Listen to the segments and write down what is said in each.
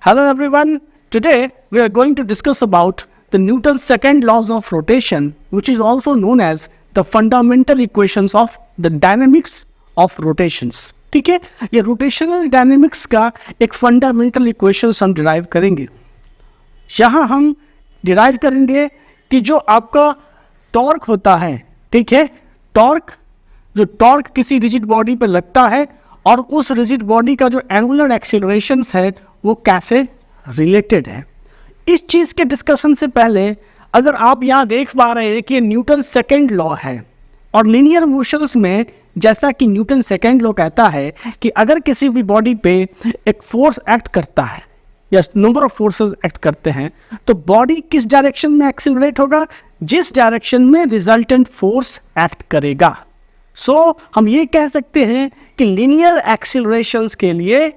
Hello everyone. Today we are going to discuss about the Newton's second laws of rotation, which is also known as the fundamental equations of the dynamics of rotations. ठीक है, ये rotational dynamics का एक fundamental equations हम derive करेंगे। यहाँ हम derive करेंगे कि जो आपका टॉर्क होता है, ठीक है, टॉर्क किसी रिजिड बॉडी पर लगता है और उस रिजिड बॉडी का जो एंगुलर एक्सीलरेशंस है वो कैसे रिलेटेड है। इस चीज़ के डिस्कशन से पहले अगर आप यहाँ देख पा रहे हैं कि न्यूटन सेकेंड लॉ है और लीनियर मोशंस में जैसा कि न्यूटन सेकेंड लॉ कहता है कि अगर किसी भी बॉडी पे एक फोर्स एक्ट करता है या नंबर ऑफ फोर्सेस एक्ट करते हैं तो बॉडी किस डायरेक्शन में एक्सीलरेट होगा, जिस डायरेक्शन में रिजल्टेंट फोर्स एक्ट करेगा। सो हम ये कह सकते हैं कि लीनियर एक्सीलरेशंस के लिए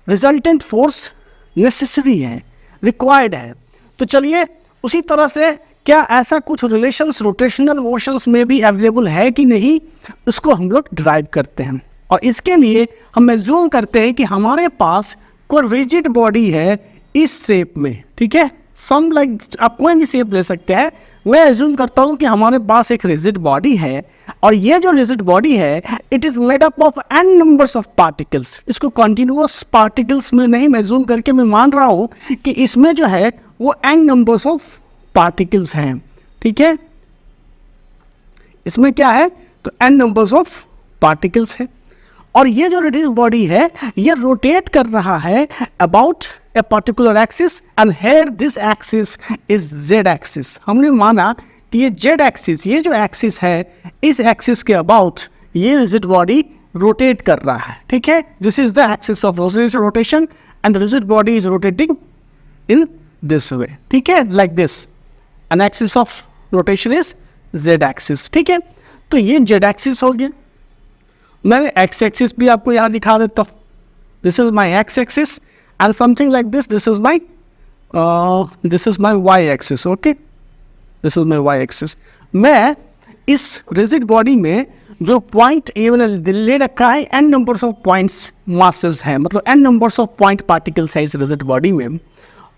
रिजल्टेंट फोर्स नेसेसरी है, रिक्वायर्ड है। तो चलिए उसी तरह से क्या ऐसा कुछ रिलेशंस रोटेशनल मोशंस में भी अवेलेबल है कि नहीं, उसको हम लोग डिराइव करते हैं। और इसके लिए हम एज्यूम करते हैं कि हमारे पास कोई रिजिड बॉडी है इस शेप में, ठीक है, सम लाइक आप कोई भी शेप ले सकते हैं। मैं एज्यूम करता हूँ कि हमारे पास एक रिजिड बॉडी है और ये जो रिजिड बॉडी है it is made up of n numbers of particles. इसको कंटिन्यूअस पार्टिकल्स में नहीं मैं एज्यूम करके मैं मान रहा हूँ कि इसमें जो है वो n नंबर्स ऑफ पार्टिकल्स हैं, ठीक है, इसमें क्या है तो n नंबर्स ऑफ पार्टिकल्स है। और ये जो रिजिड बॉडी है ये रोटेट कर रहा है about a particular axis and here this axis is z axis। हमने माना कि ये z axis, ये जो axis है इस axis के about ये rigid body rotate कर रहा है, ठीक है। This is the axis of rotation and the rigid body is rotating in this way, ठीक है, like this। An axis of rotation is z axis, ठीक है। तो ये z axis हो गया। मैं x axis भी आपको यहाँ दिखा देता हूँ। This is my x axis and something like this, this is my y axis, okay, this is my y axis। मैं इस रिजिड बॉडी में जो पॉइंट ले रखा है n numbers of points masses है, मतलब n numbers of point particles है इस रिजिड बॉडी में।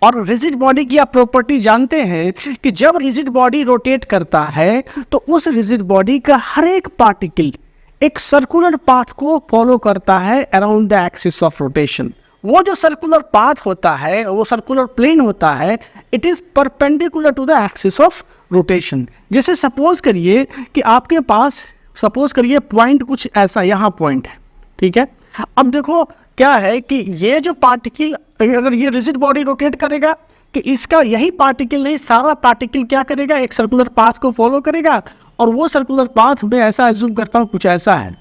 और रिजिड बॉडी की आप प्रॉपर्टी जानते हैं कि जब रिजिड बॉडी रोटेट करता है तो उस रिजिड बॉडी का हर एक पार्टिकल एक सर्कुलर पाथ को फॉलो करता है around the axis of rotation. वो जो सर्कुलर पाथ होता है, वो सर्कुलर प्लेन होता है, it is perpendicular to the axis of rotation. जैसे सपोज करिए कि आपके पास सपोज करिए पॉइंट कुछ ऐसा यहाँ पॉइंट है, ठीक है। अब देखो क्या है कि ये जो पार्टिकल अगर ये रिजिड बॉडी रोटेट करेगा तो इसका यही पार्टिकल नहीं सारा पार्टिकल क्या करेगा, एक सर्कुलर पाथ को फॉलो करेगा। और वो सर्कुलर पाथ में ऐसा एज्यूम करता हूँ कुछ ऐसा है।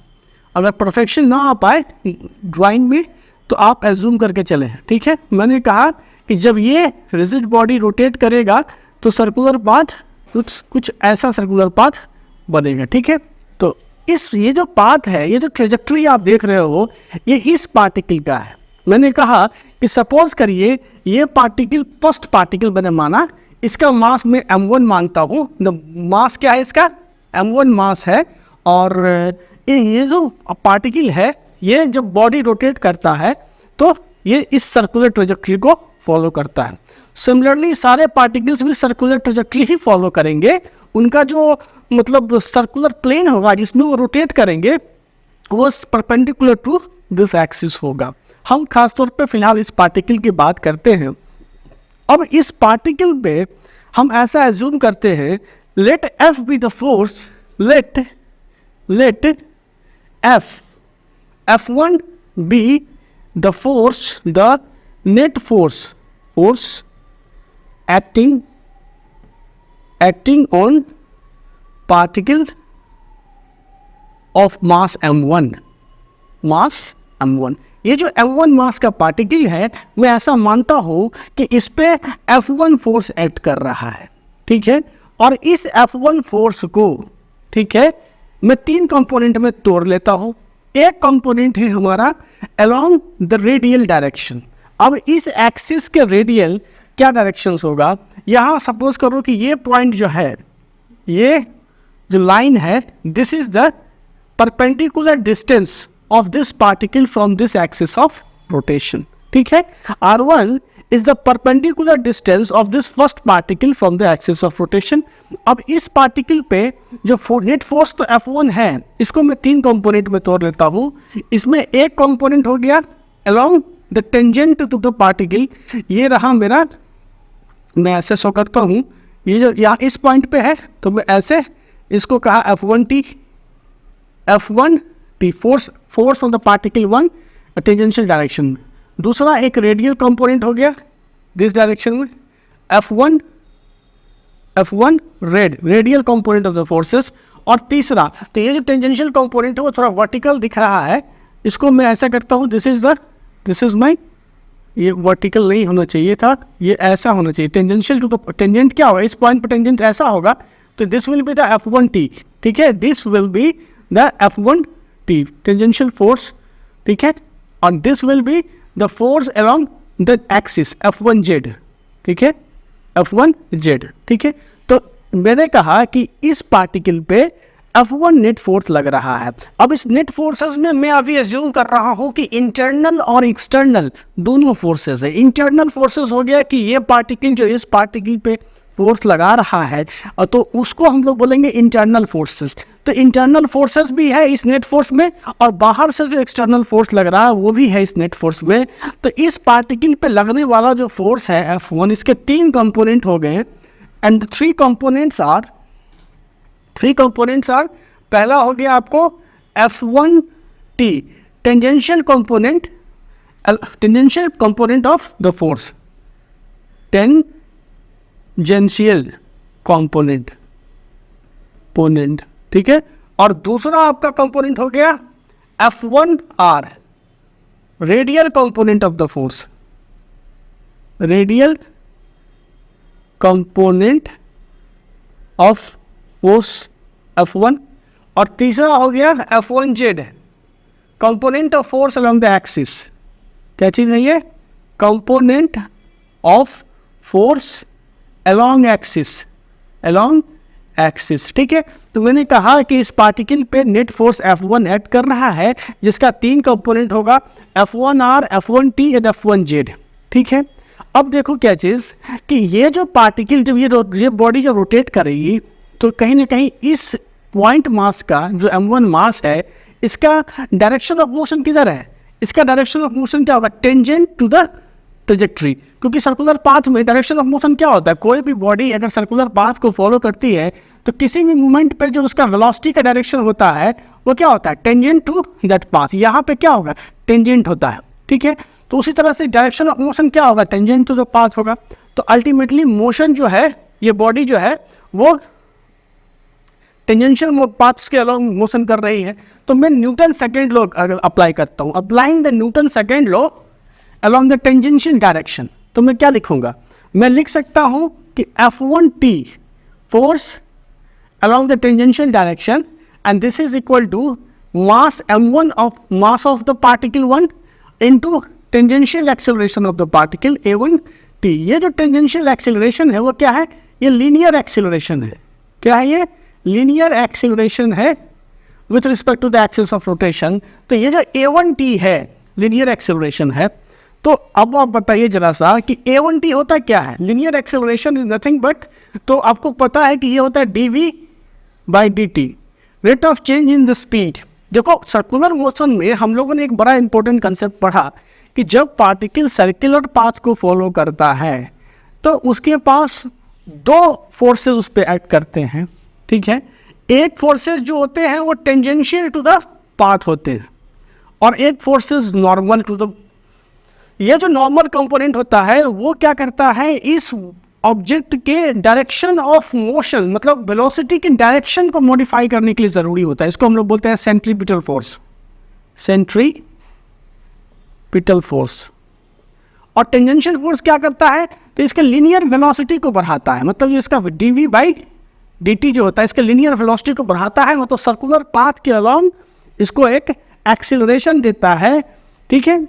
अगर परफेक्शन ना आ पाए ड्राइंग में तो आप एज्यूम करके चलें, ठीक है। मैंने कहा कि जब ये रिजिड बॉडी रोटेट करेगा तो सर्कुलर पाथ कुछ ऐसा सर्कुलर पाथ बनेगा, ठीक है। तो ये जो पाथ है, ये जो ट्रेजेक्ट्री आप देख रहे हो, ये इस पार्टिकल का है। मैंने कहा कि सपोज करिए ये पार्टिकल फर्स्ट पार्टिकल मैंने माना, इसका मास मैं m1 मानता हूँ। मास क्या है इसका, m1 मास है। और ये जो पार्टिकल है ये जब बॉडी रोटेट करता है तो ये इस सर्कुलर ट्रेजेक्ट्री को फॉलो करता है। सिमिलरली सारे पार्टिकल्स भी सर्कुलर ट्रेजेक्ट्री ही फॉलो करेंगे। उनका जो मतलब सर्कुलर प्लेन होगा जिसमें वो रोटेट करेंगे वो परपेंडिकुलर टू दिस एक्सिस होगा। हम खासतौर पे फिलहाल इस पार्टिकल की बात करते हैं। अब इस पार्टिकल पे हम ऐसा एज्यूम करते हैं, let F be the force, let F1 be the force, the net force acting on particle of mass m1, ये जो m1 मास का पार्टिकल है मैं ऐसा मानता हूँ कि इस पे F1 फोर्स एक्ट कर रहा है, ठीक है। और इस F1 फोर्स को, ठीक है, मैं 3 कंपोनेंट में तोड़ लेता हूँ। एक कंपोनेंट है हमारा अलोंग द रेडियल डायरेक्शन। अब इस एक्सिस के रेडियल क्या डायरेक्शंस होगा, यहाँ सपोज करो कि ये पॉइंट जो है, ये जो लाइन है, this is the perpendicular distance of this particle from this axis of rotation, ठीक है। R1 is the perpendicular distance of this first particle from the axis of rotation. अब इस पार्टिकल पे जो नेट फोर्स तो F1 है, इसको मैं 3 कंपोनेंट में तोड़ लेता हूँ। इसमें एक कंपोनेंट हो गया along the tangent to the particle, ये रहा मेरा, मैं ऐसे शो करता हूँ, ये जो यहाँ इस पॉइंट पे है तो मैं ऐसे इसको कहा F1t, force on the particle 1 tangential direction में। दूसरा एक रेडियल कंपोनेंट हो गया दिस डायरेक्शन में, F1 radial component of the forces. और तीसरा, तो ये जो टेंजेंशियल कंपोनेंट है वो थोड़ा वर्टिकल दिख रहा है, इसको मैं ऐसा करता हूँ, दिस इज माई, ये वर्टिकल नहीं होना चाहिए था, ये ऐसा होना चाहिए, टेंजेंशियल टू द टेंजेंट क्या होगा, इस पॉइंट पर टेंजेंट ऐसा होगा, तो this will be the F1t, ठीक है, this will be the F1t tangential force, ठीक है, और this will be the force along the axis F1z, ठीक है, F1z, ठीक है। तो मैंने कहा कि इस पार्टिकल पे F1 नेट फोर्स लग रहा है। अब इस नेट फोर्सेस में मैं अभी एज्यूम कर रहा हूं कि इंटरनल और एक्सटर्नल दोनों फोर्सेस है। इंटरनल फोर्सेस हो गया कि ये पार्टिकल जो इस पार्टिकल पे फोर्स लगा रहा है, तो उसको हम लोग बोलेंगे इंटरनल फोर्सेस। तो इंटरनल फोर्सेस भी है इस नेट फोर्स में, और बाहर से जो एक्सटर्नल फोर्स लग रहा है वो भी है इस नेट फोर्स में। तो इस पार्टिकल पे लगने वाला जो फोर्स है F1, इसके 3 कंपोनेंट हो गए, एंड 3 कंपोनेंट्स आर, पहला हो गया आपको F1t tangential component of the force, tangential component, ठीक है। और दूसरा आपका कंपोनेंट हो गया F1r radial component of the force, radial component of force F1। और तीसरा हो गया F1z component of force along the axis. क्या चीज़ है ये? Component of force along axis, ठीक है। तो मैंने कहा कि इस पार्टिकल पे नेट फोर्स F1 ऐड कर रहा है, जिसका 3 कंपोनेंट होगा, F1r, F1t एंड F1z, ठीक है। अब देखो क्या चीज़ कि ये जो पार्टिकल जब ये बॉडी जब रोटेट करेगी, तो कहीं ना कहीं इस पॉइंट मास का जो m1 मास है, इसका डायरेक्शन ऑफ मोशन किधर है? इसका डायरेक्शन ऑफ मोशन क्या होगा? टेंजेंट टू द ट्रेजेक्ट्री, क्योंकि सर्कुलर पाथ में डायरेक्शन ऑफ मोशन क्या होता है? कोई भी बॉडी अगर सर्कुलर पाथ को फॉलो करती है तो किसी भी मूवमेंट पे जो उसका वेलोसिटी का डायरेक्शन होता है वो क्या होता है? Tangent to that path. यहाँ पे क्या होगा? टेंजेंट होता है, ठीक है। तो उसी तरह से डायरेक्शन ऑफ मोशन क्या होगा? टेंजेंट टू द पाथ होगा। तो अल्टीमेटली मोशन जो है, ये बॉडी जो है वो टेंजेंशियल पाथ्स के अलॉन्ग मोशन कर रही है। तो मैं न्यूटन सेकेंड लॉ अगर अप्लाई करता हूँ, applying the Newton second law along the tangential direction, तो मैं क्या लिखूंगा? मैं लिख सकता हूँ कि F1t force along the tangential direction and this is equal to mass m1 of mass of the particle 1 into tangential acceleration of the particle a1t। ये जो टेंजेंशियल एक्सेलरेशन है वो क्या है? ये लीनियर एक्सेलरेशन है। क्या है ये? लीनियर एक्सेलरेशन है with respect to the axis of rotation. तो ये जो a1t है लीनियर एक्सेलरेशन है। तो अब आप बताइए जरा सा कि a1t होता क्या है? Linear acceleration is nothing but, तो आपको पता है कि ये होता है dv/dt, rate of change in the speed. देखो सर्कुलर मोशन में हम लोगों ने एक बड़ा इंपॉर्टेंट कंसेप्ट पढ़ा कि जब पार्टिकल सर्कुलर पाथ को फॉलो करता है तो उसके पास 2 फोर्सेस उस पर एक्ट करते हैं, ठीक है। एक फोर्सेस जो होते हैं वो टेंजेंशियल टू द पाथ होते हैं, और एक फोर्सेस नॉर्मल टू द। ये जो नॉर्मल कंपोनेंट होता है वो क्या करता है? इस ऑब्जेक्ट के डायरेक्शन ऑफ मोशन, मतलब वेलोसिटी के डायरेक्शन को मॉडिफाई करने के लिए ज़रूरी होता है। इसको हम लोग बोलते हैं सेंट्रीपिटल फोर्स, सेंट्रीपिटल फोर्स। और टेंजेंशियल फोर्स क्या करता है? तो इसके लीनियर वेलोसिटी को बढ़ाता है, मतलब इसका dv/dt जो होता है इसके लीनियर वेलोसिटी को बढ़ाता है, मतलब सर्कुलर पाथ के अलॉन्ग इसको एक एक्सीलरेशन देता है, ठीक है।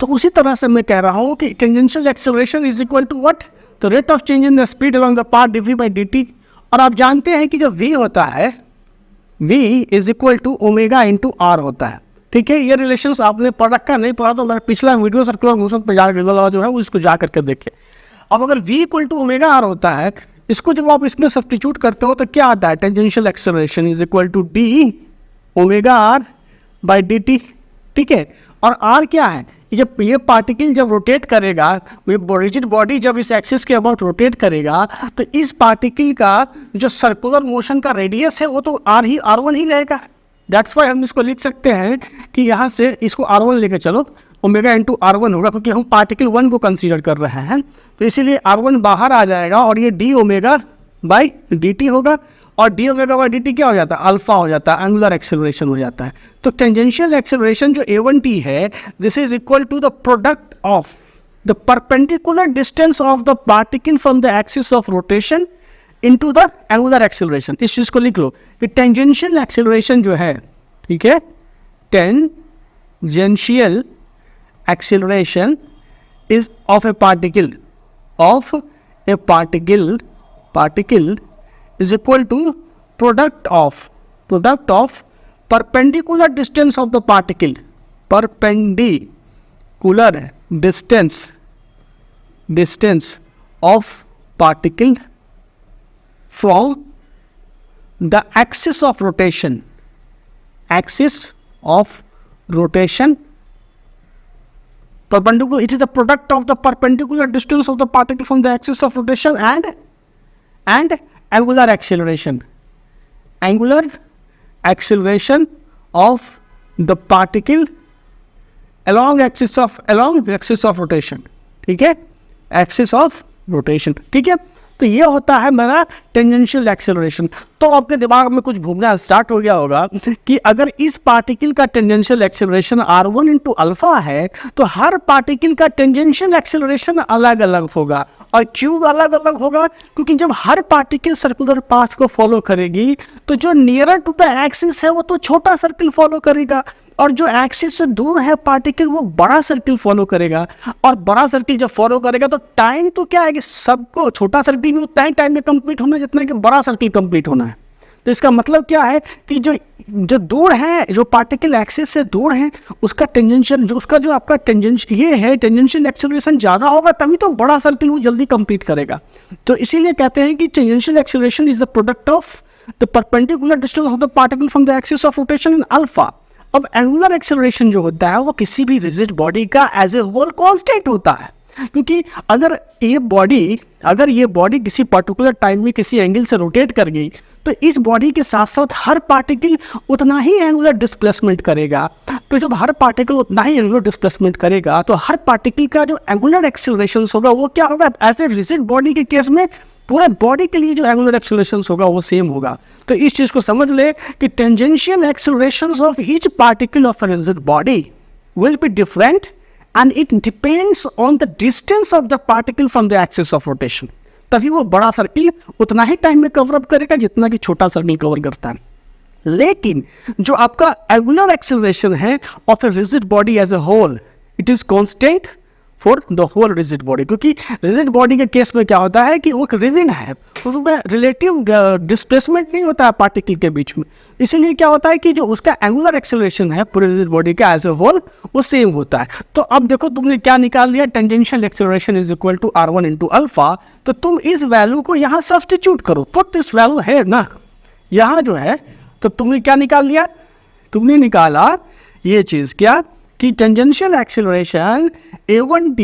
तो उसी तरह से मैं कह रहा हूँ कि tangential acceleration is equal to what? तो rate of change in the speed along the path dv/dt। और आप जानते हैं कि जो v होता है, v is equal to omega into r होता है। ठीक है, ये रिलेशंस आपने पढ़ रखा नहीं पढ़ा तो मेरा पिछला वीडियो सर्कुलर मोशन पे जाकर जो है वो इसको जा करके देखिए। अब अगर v equal to omega R होता है, इसको जब आप इसमें सब्स्टिट्यूट करते हो तो क्या आता है, tangential acceleration is equal to D omega R by D T. ठीक है, और आर क्या है, जब ये पार्टिकल जब रोटेट करेगा, ये रिजिड बॉडी जब इस एक्सिस के अबाउट रोटेट करेगा तो इस पार्टिकल का जो सर्कुलर मोशन का रेडियस है वो तो R1 ही रहेगा। दैट्स वाई हम इसको लिख सकते हैं कि यहाँ से इसको R1 लेकर चलो, ओमेगा इंटू R1 होगा, क्योंकि हम पार्टिकल 1 को कंसीडर कर रहे हैं, तो इसीलिए R1 बाहर आ जाएगा और ये D omega by D T होगा, और D omega by D T क्या हो जाता है, अल्फा हो जाता है, एंगुलर एक्सेलरेशन हो जाता है। तो टेंजेंशियल एक्सेलरेशन जो A1t है, this is equal to the product of the perpendicular distance of the particle from the axis of rotation into the angular acceleration. इस चीज़ को लिख लो कि टेंजेंशियल एक्सेलरेशन जो है, ठीक है, tangential acceleration is of A particle is equal to product of perpendicular distance of the particle, perpendicular distance of particle from the axis of rotation, perpendicular, it is the product of the perpendicular distance of the particle from the axis of rotation and angular acceleration of the particle along the axis of rotation। ठीक है, axis of rotation. ठीक है, तो ये होता है मेरा tangential acceleration. तो आपके दिमाग में कुछ घूमना स्टार्ट हो गया होगा कि अगर इस पार्टिकल का tangential acceleration R1 into alpha है तो हर पार्टिकल का टेंजेंशियल एक्सेलरेशन अलग अलग होगा। और क्यों अलग अलग होगा, क्योंकि जब हर पार्टिकल सर्कुलर पाथ को फॉलो करेगी तो जो नियरर टू द एक्सिस है वो तो छोटा सर्किल फॉलो करेगा, और जो एक्सिस से दूर है पार्टिकल वो बड़ा सर्किल फॉलो करेगा। और बड़ा सर्किल जब फॉलो करेगा तो टाइम तो क्या है कि सबको छोटा सर्किल भी उतना ही टाइम में कंप्लीट होना है जितना कि बड़ा सर्किल कंप्लीट होना है। तो इसका मतलब क्या है कि जो दूर है, जो पार्टिकल एक्सिस से दूर है, उसका टेंजेंशियल जो आपका टेंजेंशियल एक्सेलरेशन ज़्यादा होगा, तभी तो बड़ा सर्किल वो जल्दी कंप्लीट करेगा। तो इसीलिए कहते हैं कि tangential acceleration is the product of the perpendicular distance of the particle from the axis of rotation in alpha. अब एंगुलर एक्सेलरेशन जो होता है वो किसी भी रिजिड बॉडी का एज ए होल कांस्टेंट होता है, क्योंकि अगर ये बॉडी किसी पर्टिकुलर टाइम में किसी एंगल से रोटेट कर गई तो इस बॉडी के साथ साथ हर पार्टिकल उतना ही एंगुलर डिस्प्लेसमेंट करेगा। तो जब हर पार्टिकल उतना ही एंगुलर डिस्प्लेसमेंट करेगा तो हर पार्टिकल का जो एंगुलर एक्सेलरेशन होगा वो क्या होगा, एज ए रिजिड बॉडी के केस में पूरे बॉडी के लिए जो एंगुलर एक्सेलरेशन होगा वो सेम होगा। तो इस चीज़ को समझ ले कि tangential acceleration of each particle of a rigid body will be different and it depends on the distance of the particle from the axis of rotation। तभी वो बड़ा सर्किल उतना ही टाइम में कवर अप करेगा जितना कि छोटा सर्किल कवर करता है। लेकिन जो आपका एंगुलर एक्सेलरेशन है of a rigid body as a whole, it is constant for the whole rigid body, क्योंकि रिजिड बॉडी के केस में क्या होता है कि वो रिजिड है, उसमें रिलेटिव डिस्प्लेसमेंट नहीं होता है पार्टिकल के बीच में। इसीलिए क्या होता है कि जो उसका एंगुलर एक्सेलरेशन है पूरे रिजिड बॉडी का एज ए होल वो सेम होता है। तो अब देखो तुमने क्या निकाल लिया, tangential acceleration is equal to R1 into alpha. तो तुम इस वैल्यू को यहाँ सब्स्टिट्यूट करो, पुट दिस वैल्यू है ना यहाँ जो है, तो तुमने क्या निकाल लिया, तुमने निकाला ये चीज़ क्या कि tangential acceleration A1t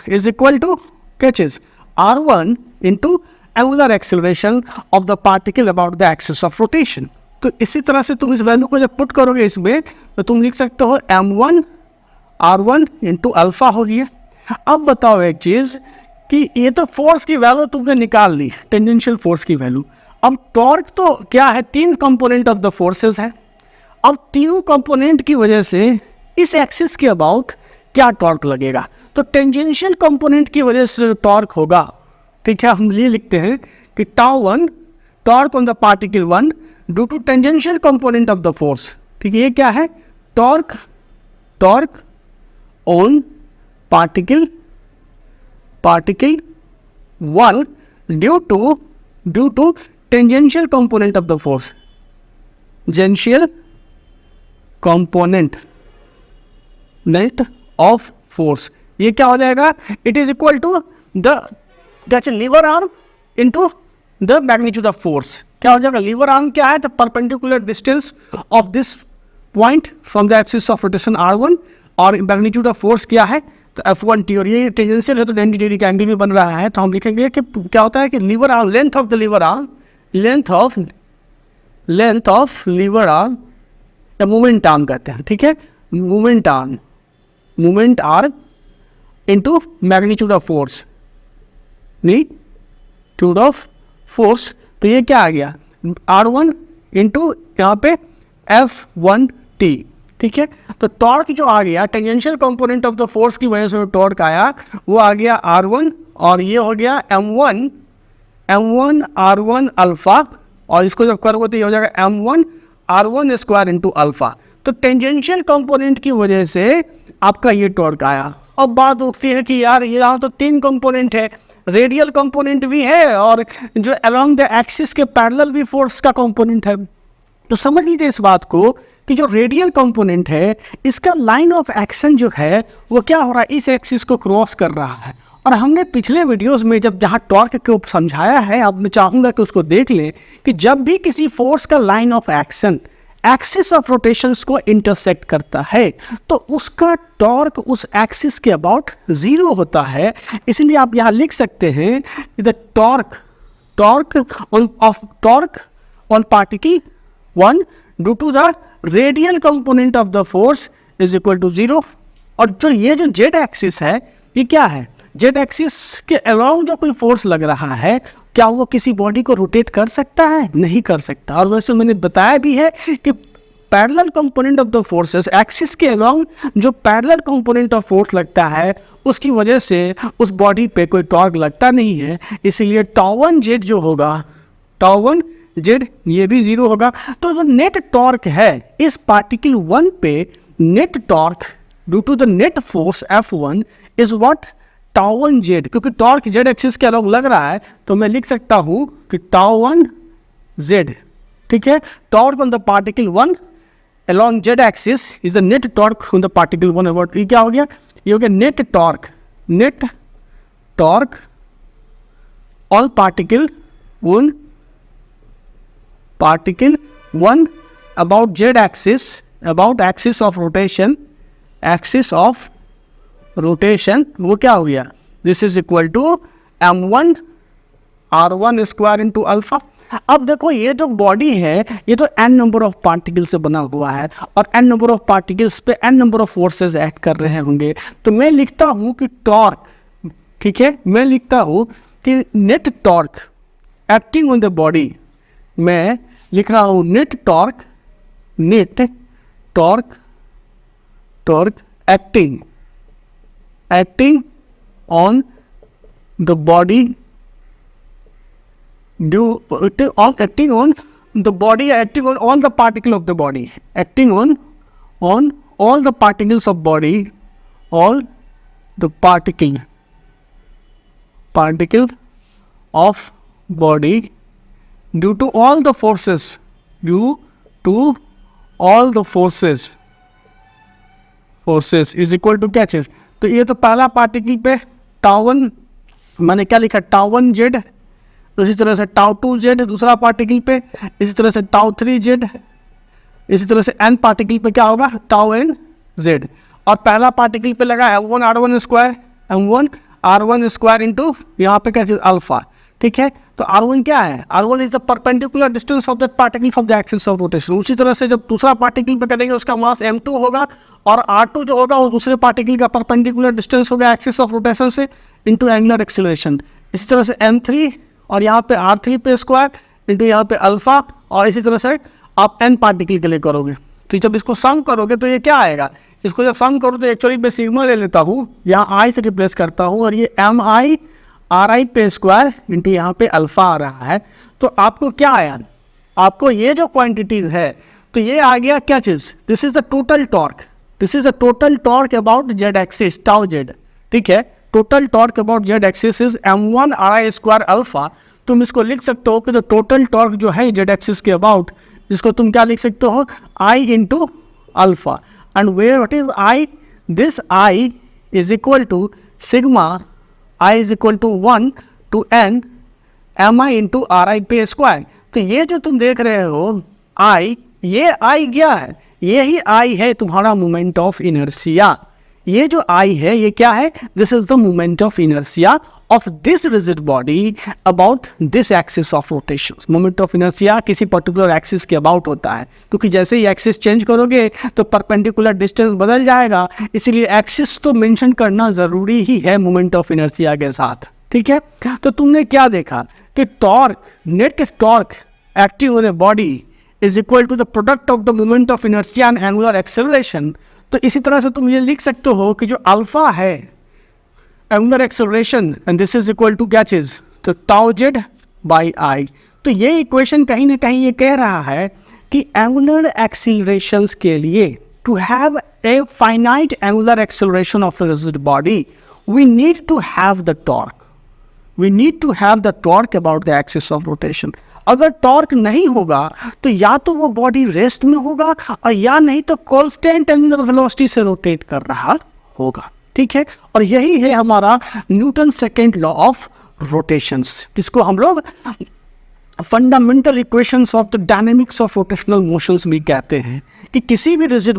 is equal to क्या चीज़, R1 into angular acceleration of the particle about the axis of rotation. तो इसी तरह से तुम इस वैल्यू को जब पुट करोगे इसमें तो तुम लिख सकते हो M1 R1 इंटू अल्फा हो गया। अब बताओ एक चीज़ कि ये तो फोर्स की वैल्यू तुमने निकाल ली, टेंजेंशियल फोर्स की वैल्यू। अब टॉर्क तो क्या है, तीन कंपोनेंट ऑफ द फोर्सेस है। अब तीनों कंपोनेंट की वजह से इस एक्सिस के अबाउट क्या टॉर्क लगेगा, तो टेंजेंशियल कंपोनेंट की वजह से टॉर्क होगा। ठीक है, हम ये लिखते हैं कि τ1 torque on the particle 1 due to tangential component of the force. ठीक है, ये क्या है, torque on particle 1 due to tangential component of the force, tangential component net of force, ये क्या हो जाएगा, it is equal to the lever arm into the magnitude of force. क्या हो जाएगा, लीवर आर्म क्या है, the perpendicular distance of this point from the axis of rotation r1, और मैग्नीट्यूड ऑफ फोर्स क्या है, तो F1t, और ये टेंजेंशियल है तो 90 डिग्री का एंगल भी बन रहा है। तो हम लिखेंगे कि क्या होता है कि lever arm, length of the lever arm, length of lever arm या मूवमेंट आर्म कहते हैं, ठीक है, movement arm into magnitude of force, magnitude of force. तो ये क्या आ गया, R1 इंटू यहाँ पे F1t, ठीक है। तो टॉर्क जो आ गया, tangential component of the force की वजह से जो टॉर्क आया वो आ गया R1, और ये हो गया M1 R1 अल्फा, और इसको जब करोगे तो ये हो जाएगा M1 R1 square into alpha. तो टेंजेंशियल कंपोनेंट की वजह से आपका ये टॉर्क आया। अब बात उठती है कि यार यहाँ तो 3 कंपोनेंट है, रेडियल कंपोनेंट भी है और जो अलोंग द एक्सिस के पैरेलल भी फोर्स का कंपोनेंट है। तो समझ लीजिए इस बात को कि जो रेडियल कंपोनेंट है इसका लाइन ऑफ एक्शन जो है वो क्या हो रहा है, इस एक्सिस को क्रॉस कर रहा है। और हमने पिछले वीडियोस में जब जहाँ टॉर्क को समझाया है, अब मैं चाहूँगा कि उसको देख लें कि जब भी किसी फोर्स का line of action axis of rotations को इंटरसेक्ट करता है तो उसका टॉर्क उस एक्सिस के अबाउट 0 होता है। इसलिए आप यहाँ लिख सकते हैं the torque on particle 1 due to the radial component of the force is equal to 0। और जो ये जो जेड एक्सिस है ये क्या है, जेड एक्सिस के अलाउंग जो कोई फोर्स लग रहा है, क्या वो किसी बॉडी को रोटेट कर सकता है, नहीं कर सकता। और वैसे मैंने बताया भी है कि parallel component of the forces, axis के अलाउंग जो पैरेलल कंपोनेंट ऑफ फोर्स लगता है उसकी वजह से उस बॉडी पे कोई टॉर्क लगता नहीं है। इसीलिए टाउ 1 जेड जो होगा, टाउ 1 जेड ये भी 0 होगा। तो जो नेट टॉर्क है इस पार्टिकल 1 पे, net torque due to the net force F1 is what, tau 1 Z. क्योंकि टॉर्क जेड एक्सिस के अलॉन्ग लग रहा है तो मैं लिख सकता हूं कि टाउ 1 जेड, ठीक है। Torque on the particle 1 along z axis is the net torque on the particle 1 about, ये क्या हो गया, ये हो गया net torque on particle 1 about z axis, about axis of rotation, वो क्या हो गया, this is equal to m1 r1 square into alpha. अब देखो ये जो बॉडी है ये तो n नंबर ऑफ पार्टिकल से बना हुआ है और n नंबर ऑफ पार्टिकल्स पे n number of forces act कर रहे होंगे। तो मैं लिखता हूँ कि टॉर्क, ठीक है, मैं लिखता हूँ कि net torque acting on the body, मैं लिख रहा हूँ net torque acting on the body acting on all the particle of the body, acting on all the particles of body, all the particle of body due to all the forces is equal to क्या चीज। तो ये तो पहला particle पे tau 1 मैंने क्या लिखा, टाउ 1 जेड, इसी तरह से टाउ 2 जेड दूसरा पार्टिकल पे, इसी तरह से टाउ 3 जेड, इसी तरह से n पार्टिकल पे क्या होगा, टाउ n जेड। और पहला पार्टिकल पे लगा m1 r1 स्क्वायर इंटू यहाँ पे क्या चीज अल्फा, ठीक है। तो r1 क्या है, r1 is the perpendicular distance of that particle from the axis of rotation. उसी तरह से जब दूसरा पार्टिकल पे करेंगे उसका मास m2 होगा और r2 जो होगा वो दूसरे पार्टिकल का परपेंडिकुलर डिस्टेंस होगा एक्सिस ऑफ रोटेशन से इंटू एंगुलर एक्सीलरेशन। इसी तरह से m3 और यहाँ पे r3 पे स्क्वायर इंटू यहाँ पे अल्फा, और इसी तरह से आप n पार्टिकल के लिए करोगे। तो जब इसको सम करोगे तो ये क्या आएगा, इसको जब सम करो तो एक्चुअली मैं सिग्मा ले लेता हूँ, यहाँ i से रिप्लेस करता हूँ और ये mi ri पे स्क्वायर इंटू यहाँ पे अल्फा आ रहा है। तो आपको क्या आया, आपको ये जो क्वांटिटीज है तो ये आ गया क्या चीज़, this is the total torque about z axis tau z, ठीक है। Total torque about z axis is m1 ri square alpha. तुम इसको लिख सकते हो कि जो टोटल टॉर्क जो है जेड एक्सिस के अबाउट, इसको तुम क्या लिख सकते हो, i into alpha. And where what is I? This I is equal to sigma I is equal to 1 to n mi into ri पे स्क्वायर. तो ये जो तुम देख रहे हो I, ये I क्या है? ये ही I है तुम्हारा मोमेंट ऑफ इनर्शिया. ये जो I है ये क्या है? This is the moment of inertia of this rigid body about this axis of rotation. Moment of inertia किसी पर्टिकुलर एक्सिस के अबाउट होता है, क्योंकि जैसे ही एक्सिस चेंज करोगे तो परपेंडिकुलर डिस्टेंस बदल जाएगा, इसीलिए एक्सिस तो मेंशन करना ज़रूरी ही है मोमेंट ऑफ इनर्शिया के साथ. ठीक है, तो तुमने क्या देखा कि torque, net torque acting on a body is equal to the product of the moment of inertia and angular acceleration. तो इसी तरह से तुम ये लिख सकते हो कि जो अल्फा है angular acceleration and this is equal to क्या चीज, तो टाउ जेड बाई आई. तो ये इक्वेशन कहीं ना कहीं ये कह रहा है कि एंगुलर एक्सेलरेशंस के लिए to have a finite angular acceleration of a rigid body we need to have the torque. We need to have the torque about the axis of rotation. अगर टॉर्क नहीं होगा तो या तो वो बॉडी रेस्ट में होगा और या नहीं तो कांस्टेंट एंगुलर वेलोसिटी से रोटेट कर रहा होगा. ठीक है, और यही है हमारा Newton second law of rotations, जिसको हम लोग fundamental equations of the dynamics of rotational motions भी कहते हैं. कि किसी भी रिजिड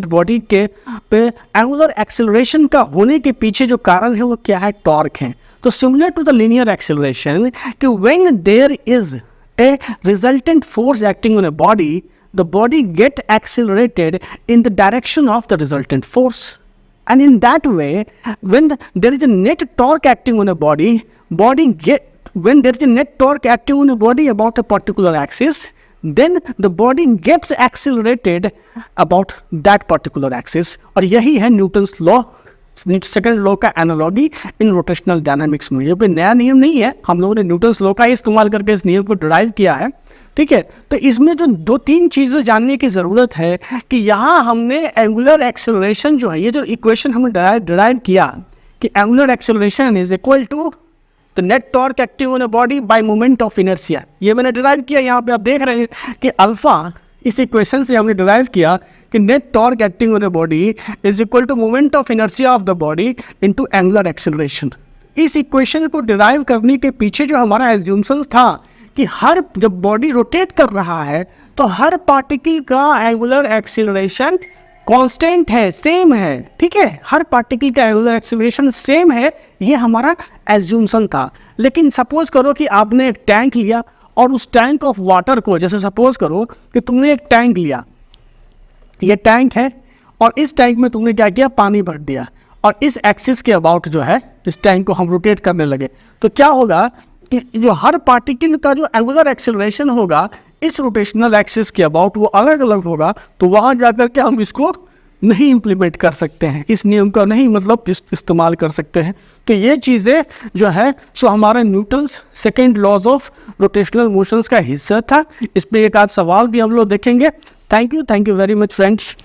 बॉडी के पे एंगुलर एक्सेलरेशन का होने के पीछे जो कारण है वो क्या है, टॉर्क है. तो similar to the linear acceleration कि when there is a resultant force acting on a body, the body get accelerated in the direction of the resultant force. And in that way, when there is a net torque acting on a body when there is a net torque acting on a body about a particular axis, then the body gets accelerated about that particular axis. और यही है Newton's law, second law का analogy in rotational dynamics में. ये कोई नया नियम नहीं है, हम लोगों ने न्यूटन्स लॉ का ही इस्तेमाल करके इस नियम को डिराइव किया है. ठीक है, तो इसमें जो 2-3 चीज़ें जानने की ज़रूरत है कि यहाँ हमने एंगुलर एक्सेलरेशन जो है, ये जो इक्वेशन हमने डिराइव किया कि angular acceleration is equal to the net torque acting on a body by moment of inertia, ये मैंने डिराइव किया. यहाँ पे आप देख रहे हैं कि अल्फा, इस इक्वेशन से हमने डिराइव किया कि net torque acting on a body is equal to moment of inertia of the body into angular acceleration. इस इक्वेशन को डिराइव करने के पीछे जो हमारा एज्यूम्शन था कि हर जब बॉडी रोटेट कर रहा है तो हर पार्टिकल का एंगुलर एक्सेलरेशन कांस्टेंट है, सेम है. ठीक है, हर पार्टिकल का एंगुलर एक्सेलरेशन सेम है, ये हमारा एज्यूम्शन था. लेकिन सपोज करो कि आपने एक टैंक लिया और उस टैंक ऑफ वाटर को, जैसे सपोज करो कि तुमने एक टैंक लिया, ये टैंक है और इस टैंक में तुमने क्या किया, पानी भर दिया और इस एक्सिस के अबाउट जो है इस टैंक को हम रोटेट करने लगे. तो क्या होगा कि जो हर पार्टिकल का जो एंगुलर एक्सेलरेशन होगा इस रोटेशनल एक्सिस के अबाउट वो अलग अलग होगा. तो वहाँ जाकर के हम इसको नहीं इम्प्लीमेंट कर सकते हैं, इस नियम का नहीं मतलब इस्तेमाल कर सकते हैं. तो ये चीज़ें जो है सो हमारे Newton's second laws of rotational motions का हिस्सा था. इस पर एक आध सवाल भी हम लोग देखेंगे. Thank you very much friends.